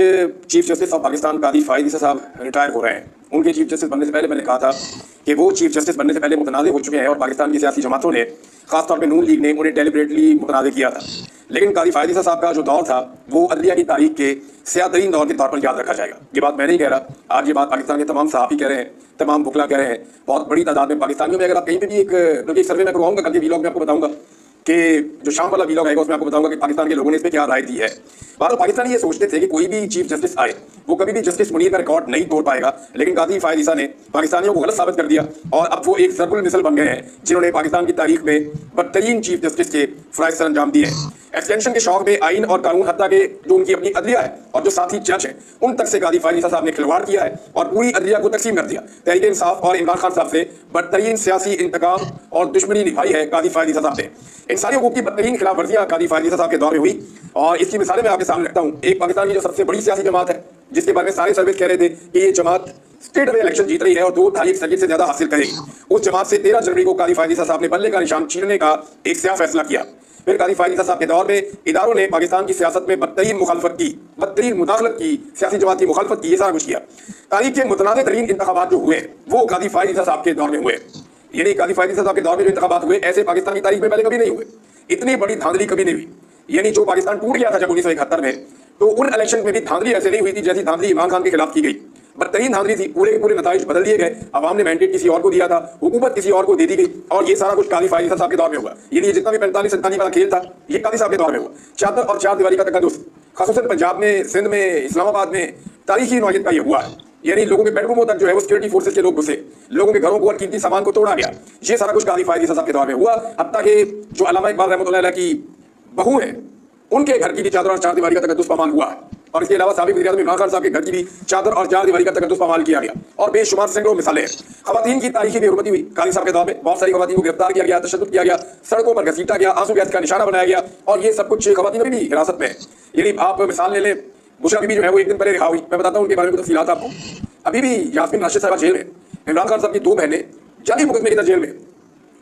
Chief justice of Pakistan कादी फायद ईसा साहब retire हो रहे हैं। उनके चीफ जस्टिस बनने से पहले मैंने कहा था कि वो चीफ जस्टिस बनने से पहले मुतनाज़ हो चुके हैं और पाकिस्तान की सियासी जमातों ने खासतौर पे नून लीग ने उन्हें डेलिबरेटली मुतनाज़ किया था। लेकिन कादी फायद ईसा साहब का जो दौर था वो अदलिया की तारीख के स्याह-तरीन दौर के तौर पर याद रखा जाएगा। ये बात मैं नहीं कह रहा, आज ये बात पाकिस्तान के तमाम सहाफ़ी कह रहे हैं, तमाम वकला कह रहे हैं, बहुत बड़ी तादाद में पाकिस्तानियों में। अगर आप कहीं पर भी एक सर्वे में करवाऊंगा, कल के वीलॉग में आपको बताऊंगा कि जो शाम वाला वीलॉग आएगा उसमें आपको बताऊंगा कि पाकिस्तान के लोगों ने इस पर क्या राय दी है। बार पाकिस्तानी ये सोचते थे कि कोई भी चीफ जस्टिस आए वो कभी भी जस्टिस मुनीर का रिकॉर्ड नहीं तोड़ पाएगा, लेकिन कादी फायद ईसा ने पाकिस्तानियों को गलत साबित कर दिया और अब वो एक ज़रबुल मिसल बन गए हैं जिन्होंने पाकिस्तान की तारीख में बदतरीन चीफ जस्टिस के फ़राइज़ सर अंजाम दिए हैं। एक्सटेंशन के शौक में आइन और कानून हत्ता के जो उनकी अपनी अदलिया है और जो साथी जज हैं उन तक से कादी फायद ईसा साहब ने खिलवाड़ किया है और पूरी अदलिया को तकसीम कर दिया। तहरीक इंसाफ और इमरान खान साहब से बदतरीन सियासी इंतकाम और दुश्मनी निभाई है कादी फायद ईसा साहब ने। इन सारी हकूक़ की बदतरीन खिलाफ वर्जियाँ कादी फायद ईसा साहब के दौर में हुई और इसकी मिसालें मैं आपके सामने रखता हूँ। एक पाकिस्तान की जो सबसे बड़ी सियासी जमात है जिसके बारे में सारे सर्वे कह रहे थे कि ये जमात स्टेट में इलेक्शन जीत रही है और 2-2.5 से ज्यादा हासिल करेगी, उस जमात से 13 जनवरी को कादी फायद ईसा साहब ने बल्ले का निशान छीनने का एक स्याह फैसला किया। फिर कादी फायद ईसा साहब के दौर में इदारों ने पाकिस्तान की सियासत में बदतरीन मुखालफत की, बदतरीन मुदाखलत की, सियासी जमात की मुखालफत की, ये सारा कुछ किया। तारीख के मुतनाज़ तरीन इंतखाबात जो हुए वो कादी फायद ईसा साहब के दौर में हुए। यानी कादी फायद ईसा साहब के दौर में जो इंतखाबात हुए ऐसे पाकिस्तान की तारीख में पहले कभी नहीं हुए, इतनी बड़ी धांधली कभी नहीं हुई। यानी जो पाकिस्तान टूट गया था जब 1971 में, तो उन इलेक्शन में भी धांधली ऐसे नहीं हुई थी जैसी धांधली इमरान खान के खिलाफ की गई। बदतरीन धांधली थी, पूरे के पूरे नताइज बदल दिए गए, अवाम ने मैंडेट किसी और को दिया था, हुकूमत किसी और को दे दी गई और ये सारा कुछ कादी फायद ईसा साहब के दौर में हुआ। ये जितना भी 45-47 वाला खेल था ये कादी साहब के दौर में हुआ। चादर और चार दीवारी का तकद्दुस खासतौर पंजाब में, सिंध में, इस्लामाबाद में तारीखी नौयत का ये हुआ है। यानी लोगों के बेडरूमों तक जो है वो सिक्योरिटी फोर्सेस के लोग घुसे, लोगों के घरों को और कीमती सामान को तोड़ा गया। ये सारा कुछ कादी फायद ईसा साहब के दौर में हुआ। हत्ता कि जो अल्लामा इकबाल रहमतुल्लाह अलैह की बहू है उनके घर की भी चादर और चार दीवारी का तकद्दुस पामाल हुआ है और इसके अलावा साबिक वज़ीर आज़म इमरान खान साहब के घर की भी चादर और चार दीवारी का तकद्दुस पामाल किया गया और बेशुमार सैकड़ों मिसालें हैं। ख़वातीन की तारीखी बेहुरमती हुई कादी साहब के दौर में, बहुत सारी ख़वातीन को गिरफ्तार किया गया, तशद्दुद किया गया, सड़कों पर घसीटा गया, आंसू गैस का निशाना बनाया गया और ये सब कुछ ख़वातीन अभी भी हिरासत में है। यानी आप मिसाल ले लें, बुशरा बीबी जो है वो एक दिन पहले रिहा हुई, मैं बताता हूँ उनके बारे में तफसीलात आपको। अभी भी यास्मीन राशिद साहबा जेल में, इमरान खान साहब की 2 बहनें जाली मुकदमे के अंदर जेल में।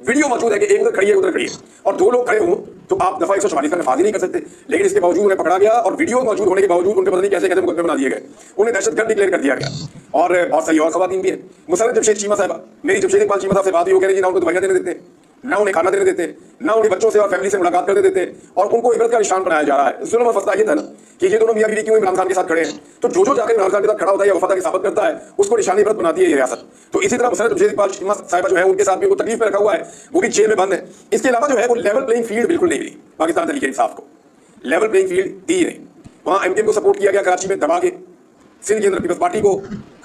वीडियो मौजूद है कि एक उधर खड़ी है उधर खड़ी है और 2 लोग खड़े हों तो आप दफा 144 का नफाज ही नहीं कर सकते, लेकिन इसके बावजूद उन्हें पकड़ा गया और वीडियो मौजूद होने के बावजूद उनके पता नहीं कैसे कैसे मुकदमे बना दिए गए, उन्हें दहशतगर्द डिक्लेयर कर दिया गया। और बहुत सारी और खवातीन भी है। मुसर्रत जमशेद चीमा साहबा, मेरी जमशेद इकबाल चीमा साहब से बात हुई, वो कह रही ना उनको दवाइयाँ देने देते, ना उन्हें खाना देने देते, ना उन्हें बच्चों से और फैमिली से मुलाकात करने देते और उनको इबरत का निशान बनाया जा रहा है। जुल्म और फसला ये था ना कि ये दोनों मियां बीवी क्यों इमरान खान के साथ खड़े हैं, तो जो जाकर इमरान खान के साथ खड़ा होता है या वफादारी साबित करता है उसको निशानी इबरत बनाती है ये रियासत। तो इसी तरह मुसर्रत जमशेद इकबाल चीमा साहिबा जो है उनके साथ भी उनको तकलीफ में रखा हुआ है, वो भी जेल में बंद है। इसके अलावा जो है वो लेवल प्लेइंग फील्ड बिल्कुल नहीं मिली पाकिस्तान तहरीक इंसाफ को, लेवल प्लेइंग फील्ड दी नहीं। वहाँ एमकेएम को सपोर्ट किया गया कराची में दबा के, सिंध के अंदर पीपल्स पार्टी को,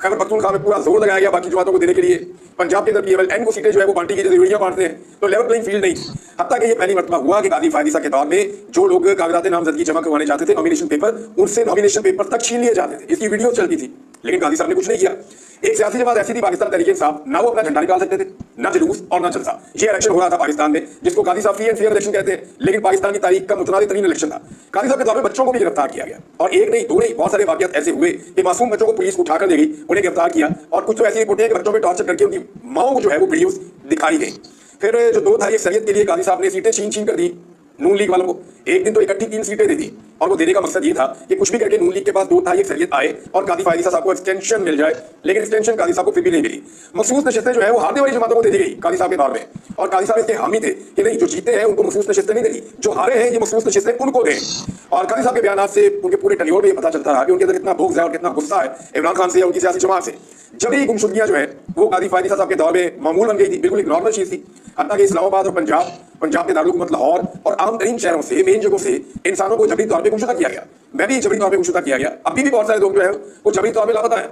खैबर पख्तूनख्वा में पूरा जोर लगाया गया बाकी जमातों को देने के लिए, पंजाब के अंदर PMLN को सीटें जो है वो पार्टी की जैसे यूनियाँ बांटते हैं, तो लेवल प्लेइंग फील्ड नहीं। हत्ता कि ये पहली मरतबा हुआ कि कादी फायद ईसा के दौर में जो लोग कागजात नामजदगी जमा करवाने जाते थे नॉमिनेशन पेपर, उनसे नॉमिनेशन पेपर तक छीन लिए जाते थे। इसकी वीडियो चलती थी, लेकिन कादी साहब ने कुछ नहीं किया। एक सियासी जमात ऐसी थी पाकिस्तान तहरीक इंसाफ, ना वो अपना झंडा निकाल सकते थे, ना जुलूस और ना जलसा। ये इलेक्शन हो रहा था पाकिस्तान में जिसको कादी साहब फ्री एंड फेयर इलेक्शन कहते हैं, लेकिन पाकिस्तान की तारीख का मुतनाज़ तरीन इलेक्शन था। कादी साहब के दौर में बच्चों को भी गिरफ्तार किया गया और एक नहीं 2 नहीं बहुत सारे वाक़यात ऐसे हुए कि मासूम बच्चों को पुलिस उठाकर ले गई, उन्हें गिरफ्तार किया और कुछ तो ऐसी रिपोर्टें हैं कि बच्चों पे टॉर्चर करके उनकी माओ को जो है वो वीडियोस दिखाई गई। फिर जो 2 धारी अक्सरियत के लिए कादी साहब ने सीटें छीन कर दी नून लीग वालों को, एक दिन तो इकट्ठी 3 सीटें दे दी और वो देने का मकसद ये था कि कुछ भी करके नून लीग के पास 2 धारी अक्सरियत आए और कादी फायद ईसा साहब को एक्सटेंशन मिल जाए, लेकिन एक्सटेंशन कादी साहब को फिर भी नहीं मिली। मखसूस नशिस्तें जो है वो हारने वाली जमातों को दे दी गई कादी साहब के दौर में और कादी साहब इसके हामी थे कि नहीं जो जीते हैं उनको मखसूस नशिस्तें नहीं देनी, जो हारे हैं ये मखसूस नशिस्तें उनको दें। और कादी साहब के बयान से उनके पूरे टनियोर में ये पता चलता रहा कि उनके अंदर कितना बुग़्ज़ है और कितना गुस्सा है इमरान खान से या उनकी सियासी जमात से। जब ये गुमशुदगियाँ जो है वो कादी फायद ईसा साहब के दौर में मामूल बन गई थी, बिल्कुल एक नॉर्मल चीज़ थी। हत्ता कि इस्लामाबाद और पंजाब के दारुल हुकूमत लाहौर और आम तरीन शहरों से, मेन जगहों से इंसानों को जबरी तौर पर गुमशुदा किया गया। मैं भी जबरी तौर पर गुमशुदा किया गया। अभी भी बहुत सारे लोग जो है वो जबरी तौर पर लापता है,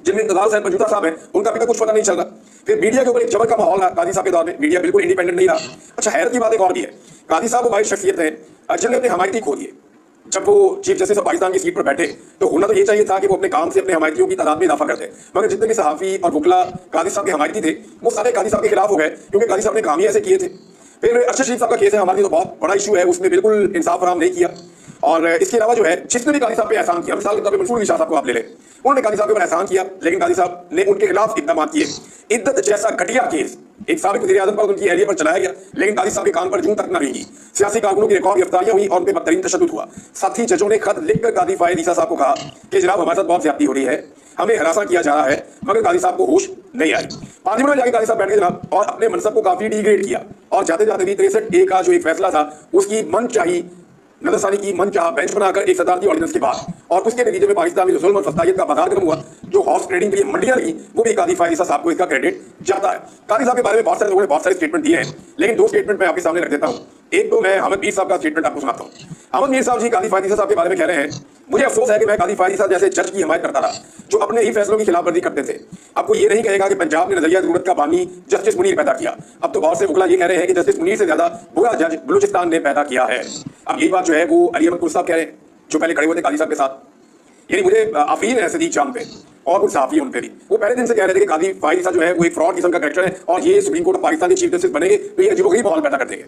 जिनमें इंतजार हुसैन पंजूता साहब हैं, उनका अभी तक कुछ पता नहीं चल रहा। फिर मीडिया के ऊपर एक जबर का माहौल है कादी साहब के दौर में, मीडिया बिल्कुल इंडिपेंडेंट नहीं रहा। अच्छा, हैरत की बात एक और भी है, कादी साहब वो वाहिद शख्सियत है जिन्होंने अपने हमायती खो दिए। जब वो चीफ जस्टिस ऑफ पाकिस्तान की सीट पर बैठे तो होना तो ये चाहिए था कि वो अपने काम से अपने हमायतियों की तादाद में इजाफा करते, मगर जितने भी सहाफ़ी और वकला कादी साहब के हमायती थे वो सारे कादी साहब के खिलाफ हो गए क्योंकि कादी साहब ने काम ही ऐसे किए थे। फिर अरशद शरीफ साहब का केस है हमारे लिए तो बहुत बड़ा इशू है, उसमें बिल्कुल इंसाफ फराहम नहीं किया। और इसके अलावा जो है जिसने भी कादी साहब पे एहसान किया, मिसाल के तौर पर मंसूर अली शाह साहब को आप ले लें, उन्होंने कादी साहब के ऊपर एहसान किया लेकिन कादी साहब ने उनके खिलाफ इक़दाम किए। इद्दत जैसा घटिया केस एक साबिक वज़ीर आज़म पर उनकी एहलिया पर चलाया गया, लेकिन काजी साहब के कान पर जूं तक न रेंगी। सियासी कारकुनों की रिकॉर्ड गिरफ्तारियां हुई और उन पर बदतरीन तशद्दुद हुआ। साथ ही जजों ने खत लिखकर कादी फायद ईसा साहब को कहा कि जनाब हमारे साथ बहुत ज्यादती हो रही है, हमें हरासा किया जा रहा है, मगर काजी साहब को होश नहीं आई। पार्लियामेंट में जाके काजी साहब बैठ गए जनाब और अपने मनसब को काफी डिग्रेड किया और जाते जाते भी 63A का जो एक फैसला था उसकी मनचाही नजरसानी की मनचाहा बेंच बनाकर एक सदारती ऑर्डिनेंस के बाद और उसके नतीजे में पाकिस्तान में जो जुल्म और फसादियत का बाजार खत्म हुआ, जो हॉर्स ट्रेडिंग के लिए मंडियां लगी, वो भी कादी फायद ईसा साहब को इसका क्रेडिट जाता है। कादी साहब के बारे में बहुत सारे लोगों ने बहुत सारे स्टेटमेंट दिए हैं, लेकिन दो स्टेटमेंट मैं आपके सामने रख देता हूँ। एक तो मैं अहमद मीर साहब का स्टेटमेंट आपको सुनाता हूँ। अहमद मीर साहब जी कादी फायद ईसा साहब के बारे में कह रहे हैं, मुझे अफसोस है कि मैं कादी फायद ईसा जैसे जज की हिमायत करता रहा जो अपने ही फैसलों की खिलाफवर्जी करते थे। आपको ये नहीं कहेगा कि पंजाब ने नजरिया जरूरत का बानी जस्टिस मुनीर पैदा किया। अब तो बहुत से वकला ये कह रहे हैं कि जस्टिस मुनीर से ज्यादा बुरा जज बलूचिस्तान ने पैदा किया है। अब यही बात जो है वो अली अहमद कुर्र साहब कह रहे हैं, जो पहले खड़े हुए थे कादी साहब के साथ। यानी मुझे आफरीन है सदीक शाम पे और कुछ साफी उन पे भी, वो पहले दिन से कह रहे थे कि कादी फायद ईसा जो है वो एक फ्रॉड किस्म का कैरेक्टर है और ये सुप्रीम कोर्ट ऑफ पाकिस्तान के चीफ जस्टिस बनेंगे तो ये अजीबोगरीब माहौल पैदा कर देंगे।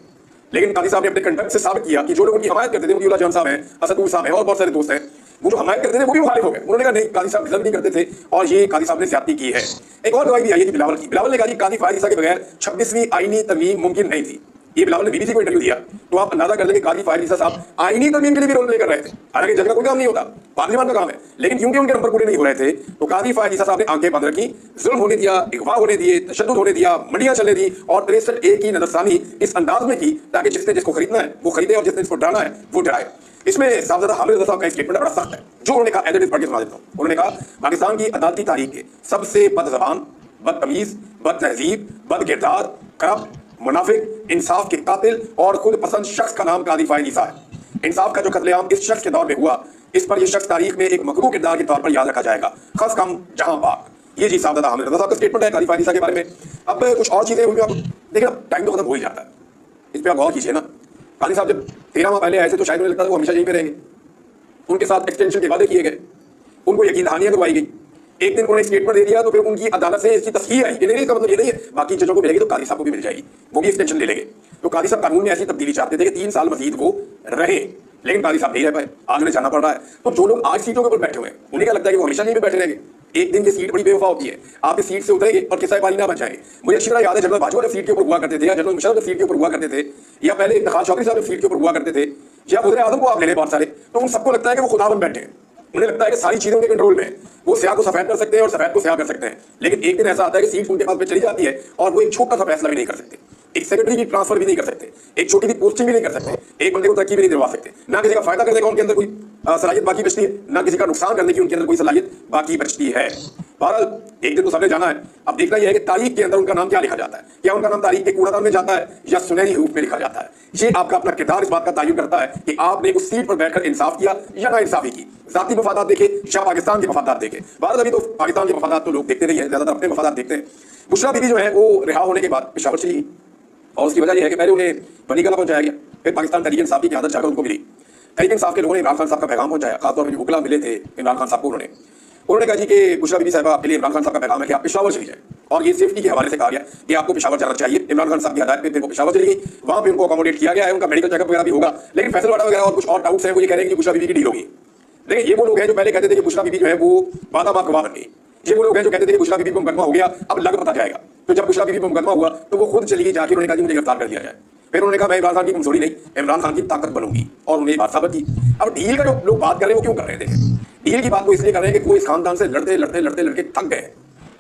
लेकिन कादी साहब ने अपने कंडक्ट से साबित किया कि जो लोग उनकी हमायत करते थे, मुफ्ती जान साहब हैं, असदुल साहब हैं और बहुत सारे दोस्त हैं, वो जो हमायत करते थे वो भी मुखालिफ हो गए। उन्होंने कहा नहीं, कादी साहब डिजर्व नहीं करते थे और ये कादी साहब ने ज्यादती की है। एक और गवाही भी आई है कि बिलावल की। बिलावल ने कहा कि कादी फायद ईसा के बगैर 26वीं आईनी तरमीम मुमकिन नहीं थी। ये बिलावल ने बीबीसी को इंटरव्यू दिया, तो आप अंदाजा कर लेंगे कादी फायद ईसा साहब आईनी तरमीम के लिए भी रोल प्ले कर रहे थे। हालांकि जज का कोई काम नहीं होता, पार्लियामेंट का काम है, लेकिन क्योंकि उनके नंबर पूरे नहीं हो रहे थे तो कादी फायद ईसा साहब ने आंखें बंद रखी, जुल्म होने दिया, अगवा होने दिए, तशद्दुद होने दिया, मंडियां चलने दी और 63A की नजरसानी इस अंदाज में की ताकि जिसने जिसको खरीदना है वो खरीदे और जिसने जिसको डराना है वो डराए। इसमें साहबजादा हामिद रजा साहब का स्टेटमेंट बड़ा सख्त है, जो उन्होंने कहा एज इट इज पढ़ के सुना देता हूं। उन्होंने कहा पाकिस्तान की अदालती तारीख के सबसे बदजबान, बदतमीज, बदतहजीब, बदकिरदार, करप्ट, मुनाफिक, इंसाफ के कातिल और खुद पसंद शख्स का नाम कादी फायद ईसा है। इंसाफ का जो कत्लेआम इस शख्स के दौर में हुआ, इस पर यह शख्स तारीख में एक मकरूह किरदार के तौर पर याद रखा जाएगा, खस कम जहां पाक। ये जी साहबजादा हामिद रजा साहब का स्टेटमेंट है कादी फायद ईसा के बारे में। अब कुछ और चीजें उनमें आप देखिए, टाइम तो खत्म हो ही जाता है, इस पर आप गौर कीजिए ना। कादी साहब जब 13 माह पहले आए थे तो शायद उन्हें लगता था वो हमेशा यहीं पे रहेंगे। उनके साथ एक्सटेंशन के वादे किए गए, उनको यकीन दहानियां करवाई गई। एक दिन उन्होंने स्टेटमेंट दे दिया तो फिर उनकी अदालत से इसकी तस्हीर आई। नहीं, इसका मतलब ये नहीं है बाकी जजों को मिलेगी तो कादी साहब को भी मिल जाएगी, वो भी एक्सटेंशन ले लेंगे। तो कादी साहब कानून में ऐसी तब्दीली चाहते थे कि 3 साल मजीद वो रहे, लेकिन कादी साहब नहीं रह पाए, आज उन्हें जाना पड़ रहा है। तो जो लोग आज सीटों के ऊपर बैठे हुए हैं उन्हें क्या लगता है कि वो हमेशा यहीं पे बैठे रहेंगे? एक दिन की सीट बड़ी बेवफा होती है, आप इस सीट से उतरेंगे और किस्सा पानी ना बच जाएंगे। मुझे अच्छी तरह याद है जनरल बाजवा जब सीट के ऊपर हुआ करते थे, या जनरल मुशर्रफ जब सीट के ऊपर हुआ करते थे, या पहले इफ्तिखार चौधरी साहब जब सीट के ऊपर हुआ करते थे, या वज़ीर आज़म को आप ले लें बहुत सारे, तो उन सबको लगता है कि वो खुदा बन बैठे हैं। उन्हें लगता है कि सारी चीजें उनके कंट्रोल में है, वो स्याह को सफेद कर सकते हैं और सफेद को स्याह कर सकते हैं। लेकिन एक दिन ऐसा आता है कि सीट उनके पास में चली जाती है और वो एक छोटा सा फैसला भी नहीं कर सकते, एक सेक्रेटरी की ट्रांसफर भी नहीं कर सकते, एक छोटी सी पोस्टिंग भी नहीं कर सकते, एक बंदे को तरक्की भी नहीं दिलवा सकते। ना किसी का फायदा करने का उनके अंदर कोई सलाहियत बाकी बचती है, ना किसी का नुकसान करने की उनके अंदर कोई सलाहियत बाकी बचती है। बहरहाल एक दिन तो सबने जाना है। अब देखना यह है कि तारीख के अंदर उनका नाम क्या लिखा जाता है, क्या उनका नाम तारीख के कूड़ादान में जाता है या सुनहरी रूप में लिखा जाता है। ये आपका अपना किरदार इस बात का तयन करता है कि आपने उस सीट पर बैठकर इंसाफ किया या ना इंसाफी की, जाती मफादात देखे या पाकिस्तान के मफादात देखे। भारत अभी तो पाकिस्तान के मफादात तो लोग देखते नहीं है, ज्यादातर अपने मफादात देखते हैं। बुशरा बीबी जो है वो रिहा होने के बाद पेशावर चली गई और उसकी वजह यह है कि पहले उन्हें बनी कला पहुंचाया गया, फिर पाकिस्तान तहरीक इंसाफ की आदत जाकर उनको मिली। तहरीक इंसाफ के लोगों ने इमरान खान साहब का पैगाम पहुंचाया, खासतौर पर जो वकला मिले थे इमरान खान साहब को, उन्होंने कहा जी कि बुशरा बीबी साहब आपके लिए इमरान खान साहब का पैगाम है कि आप पेशावर चली जाए, और ये सेफ्टी के हवाले से कहा गया कि आपको पेशावर जाना चाहिए। इमरान खान साहब की हदायत पे फिर वो पेशावर चली गई, वहां पे उनको अकोमोडेट किया गया है, उनका मेडिकल चेकअप वगैरह भी होगा। लेकिन फैसलवाड़ा वगैरह और कुछ और डाउट्स हैं, वो ये कह रहे हैं कि बुशरा बीबी की डील होगी। लेकिन ये वो लोग हैं जो पहले कहते थे कि बुशरा बीबी जो है वो वादा माफ गवाह बन गई। ये वो लोग हैं जो कहते थे कि बुशरा बीबी को मुकदमा हो गया, अब लग पता जाएगा। तो जब बुशरा बीबी को मुकदमा हुआ तो वो खुद चली गई, जाके उन्होंने कहा कि मुझे गिरफ्तार कर दिया जाए। फिर उन्होंने कहा मैं इमरान खान की कमजोरी नहीं, इमरान खान की ताकत बनूंगी, और उन्हें बात साबित की। अब डील का जो लोग बात कर रहे हैं वो क्यों कर रहे थे? डील की बात को इसलिए कर रहे हैं कि वो इस खानदान से लड़ते लड़ते लड़ते लड़के थक गए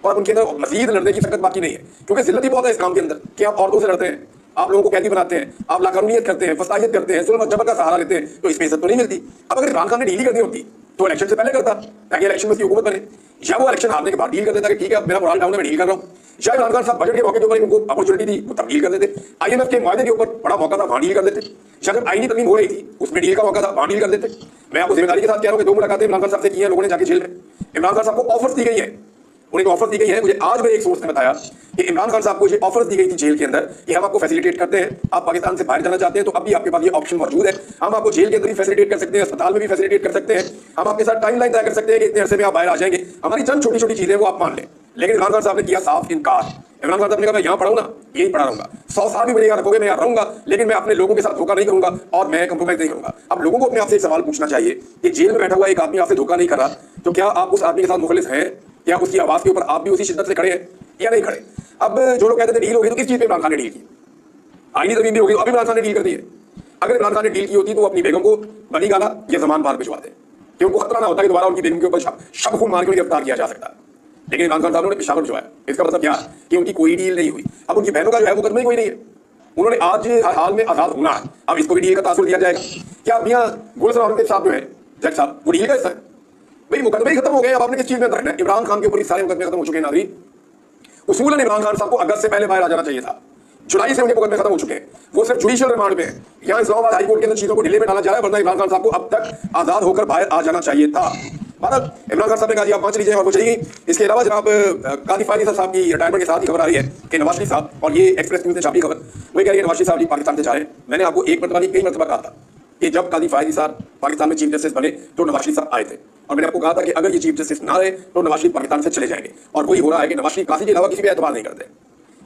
और उनके अंदर मजीद लड़ने की ताकत बाकी नहीं है, क्योंकि जिल्लत ही बहुत है इस काम के अंदर कि आप औरतों से लड़ते हैं, आप लोगों को कैदी बनाते हैं, आप लाकानूनियत करते हैं, फसादियत करते हैं, जुल्म और जबर का सहारा लेते हैं, तो इसमें इज्जत तो नहीं मिलती। अब अगर इमरान खान ने डील ही करनी होती तो इलेक्शन से पहले करता, ताकि इलेक्शन में उसकी हुकूमत बने, या वो इलेक्शन हारने के बाद डील कर देता कि ठीक है अब मेरा मोरल डाउन है, मैं डील कर रहा हूँ। या इमरान खान साहब बजट के मौके के ऊपर उनको अपॉर्चुनिटी थी, वो तब डील कर देते। IMF के मुआहदे के ऊपर बड़ा मौका था, वहां डील कर देते। या जब आईनी तरमीम हो रही थी उसमें डील का मौका था, वहां डील कर देते। मैं आपको जिम्मेदारी के साथ कह रहा हूँ कि 2 मुलाकातें इमरान खान साहब से की हैं लोगों ने जाके जेल में। इमरान खान साहब को ऑफर्स दी गई है, उन्हें ऑफर दी गई है। मुझे आज मेरे एक सोर्स ने बताया कि इमरान खान साहब को ये ऑफर दी गई थी जेल के अंदर कि हम आपको फैसिलिटेट करते हैं, आप पाकिस्तान से बाहर जाना चाहते हैं तो अब भी आपके पास ये ऑप्शन मौजूद है, हम आपको जेल के अंदर भी फैसिलिटेट कर सकते हैं, अस्पताल में भी फैसिलिटेट कर सकते हैं, हम आपके साथ टाइमलाइन तय कर सकते हैं कि इतने अरसे में आप बाहर आ जाएंगे, हमारी चंद छोटी छोटी चीजें वो आप मान लें। लेकिन इमरान खान साहब ने किया साफ इनकार। इमरान खान साहब ने कहा मैं यहाँ पढ़ा हूँ ना, यही पढ़ा रहूंगा, 100 साल भी मुझे यहाँ रखोगे मैं यहाँ रहूंगा, लेकिन मैं अपने लोगों के साथ धोखा नहीं करूंगा और मैं कंप्रोमाइज नहीं करूंगा। अब लोगों को अपने आपसे एक सवाल पूछना चाहिए कि जेल में बैठा हुआ एक आदमी आपसे धोखा नहीं कर रहा, तो क्या आप उस आदमी के साथ मुखलिस हैं? क्या उसकी आवाज के ऊपर आप भी उसी शिद्दत से खड़े हैं? या नहीं खड़े। अब जो लोग कहते थे डील होगी तो किस चीज पे इमरान खान ने डील की? आईनी जमीन भी होगी तो अब इमरान खान ने डील कर दी है। अगर इमरान खान ने डील की होती तो अपनी बेगम को बनी गाला या जमान बार भिजवाते कि उनको खतरा ना होता कि दोबारा उनकी बेगम के ऊपर शब खून मार के गिरफ्तार किया जा सकता। लेकिन इमरान खान साहब ने पेशावर भिजवाया। इसका मतलब क्या कि उनकी कोई डील नहीं हुई। अब उनकी बहनों का जो है मुकदमा ही कोई नहीं है। उन्होंने आज हाल में आजाद होना है, अब इसको भी डील का तासुर दिया जाएगा। क्या मियां गुलशन औरंगजेब साहब जो है जज साहब वो डील का हिस्सा है? भाई मुकदमे ही खत्म हो गए, अब आपने किस चीज में रखना है? इमरान खान के ऊपर सारे मुकदमे खत्म हो चुके हैं नाज़रीन। उसूलन इमरान खान साहब को अगस्त से पहले बाहर आ जाना चाहिए था। जुलाई से उनके मुकदमे खत्म हो चुके हैं, वो सिर्फ जुडिशियल रिमांड में है। यहाँ इस्लामाबाद हाई कोर्ट के अंदर चीजों को ढीले में डाला जा रहा है, वरना इमरान खान साहब को अब तक आजाद होकर बाहर आ जाना चाहिए था। भारत इमरान खान साहब ने कहा जी आप पांच लीजिए और वो चली गई। इसके अलावा जनाब कादी फायद साहब की रिटायरमेंट के साथ ही खबर आ रही है कि नवाज शरीफ साहब, और ये एक्सप्रेस न्यूज ने छापी खबर, वही कह रही है नवाज शरीफ साहब जी पाकिस्तान से जा रहे हैं। मैंने आपको एक मरतबा नहीं कई मरतबा कहा था कि जब कादी फायद साहब पाकिस्तान में चीफ जस्टिस बने तो नवाज शरीफ साहब आए थे, और मैंने आपको कहा था कि अगर ये चीफ जस्टिस ना रहे तो नवाज शरीफ पाकिस्तान से चले जाएंगे। और वही हो रहा है कि नवाज शरीफ कासी के अलावा किसी भी एतबार नहीं करते।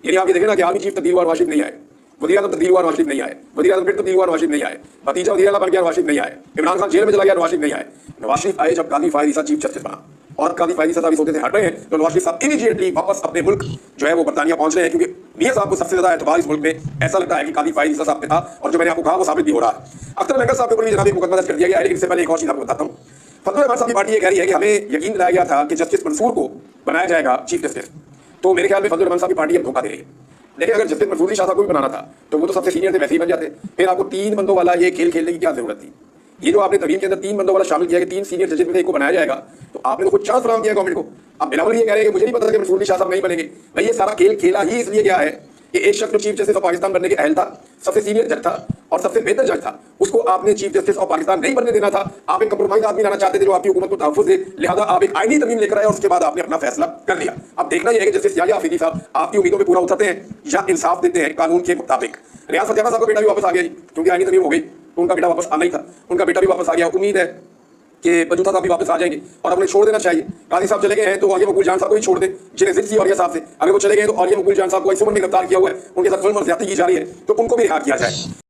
यानी आप ये देखें ना कि आर्मी चीफ तब्दील हुआ, नवाज शरीफ नहीं आए, वज़ीर आज़म तब्दील हुआ, नवाज शरीफ नहीं आए, वज़ीर आज़म फिर तब्दील हुआ, नवाज शरीफ नहीं आए, भतीजा वज़ीर आला बन गया, नवाज शरीफ नहीं आए, इमरान खान जेल में चला गया, नवाज शरीफ नहीं आए। नवाज शरीफ आए जब कादी फायद चीफ जस्टिस बना, और कादी फायद साहब इस होते से हट रहे हैं तो नवाज शरीफ साहब इमीडिएटली वापस अपने मुल्क जो है वो बरतानिया पहुंच रहे हैं, क्योंकि मियां साहब को सबसे ज्यादा एतबार इस मुल्क में ऐसा लगता है कि कादी फायद साहब पे था, और जो मैंने आपको कहा वो साबित भी हो रहा है। अख्तर मेंगल साहब के ऊपर भी जनाब एक मुकदमा दर्ज कर दिया गया है। लेकिन इससे पहले एक और चीज आपको बताता हूँ। फजल रहमान साहब की पार्टी ये कह रही है कि हमें यकीन दिलाया गया था कि जस्टिस मंसूर को बनाया जाएगा चीफ जस्टिस, तो मेरे ख्याल में फजल रहमान साहब की पार्टी अब धोखा दे रही है। लेकिन अगर जस्टिस मंसूर शाह साहब को भी बनाना था तो वो तो सबसे सीनियर थे, वैसे ही बन जाते। फिर आपको 3 बंदों वाला ये खेल खेलने की क्या जरूरत थी? ये जो आपने तरीन के अंदर 3 बंदों वाला शामिल किया कि 3 सीनियर जजेस में से एक को बनाया जाएगा, तो आपने तो कुछ चांस फराहम किया गवर्नमेंट को। अब बिलावल ये कह रहे हैं कि मुझे नहीं पता था कि मंसूर शाह साहब नहीं बनेंगे। भाई ये सारा खेल खेला ही इसलिए गया है कि एक शख्स जो चीफ जस्टिस ऑफ पाकिस्तान बनने के अहल था, सबसे सीनियर जज था और सबसे बेहतर जज था, उसको आपने चीफ जस्टिस ऑफ पाकिस्तान नहीं बनने देना था। आप एक कंप्रोमाइज आदमी लाना चाहते थे जो आपकी हुकूमत को तहफ्फुज़ दे, लिहाजा आप एक आईनी तरमीम लेकर आए और उसके बाद आपने अपना फैसला कर लिया। अब देखना यह है कि जस्टिस याहिया आफरीदी साहब आपकी उम्मीदों में पूरा उतरते हैं या इंसाफ देते हैं कानून के मुताबिक। रियाज फतेह साहब का बेटा भी वापस आ गया क्योंकि आईनी तरमीम हो गई, तो उनका बेटा वापस आना ही था, उनका बेटा भी वापस आ गया। उम्मीद है कि बजूता साहब भी वापस आ जाएंगे और अपने छोड़ देना चाहिए। काजी साहब चले गए हैं तो आगे मकबूल जान साहब को ही छोड़ दें, जिन्हें जिद थी और साहब से। अगर वो चले गए तो और ये मकबूल जान साहब को इस उम्र में गिरफ्तार किया हुआ है, उनके साथ जुल्म और ज्यादती की जा रही है, तो उनको भी रिहा किया जाए।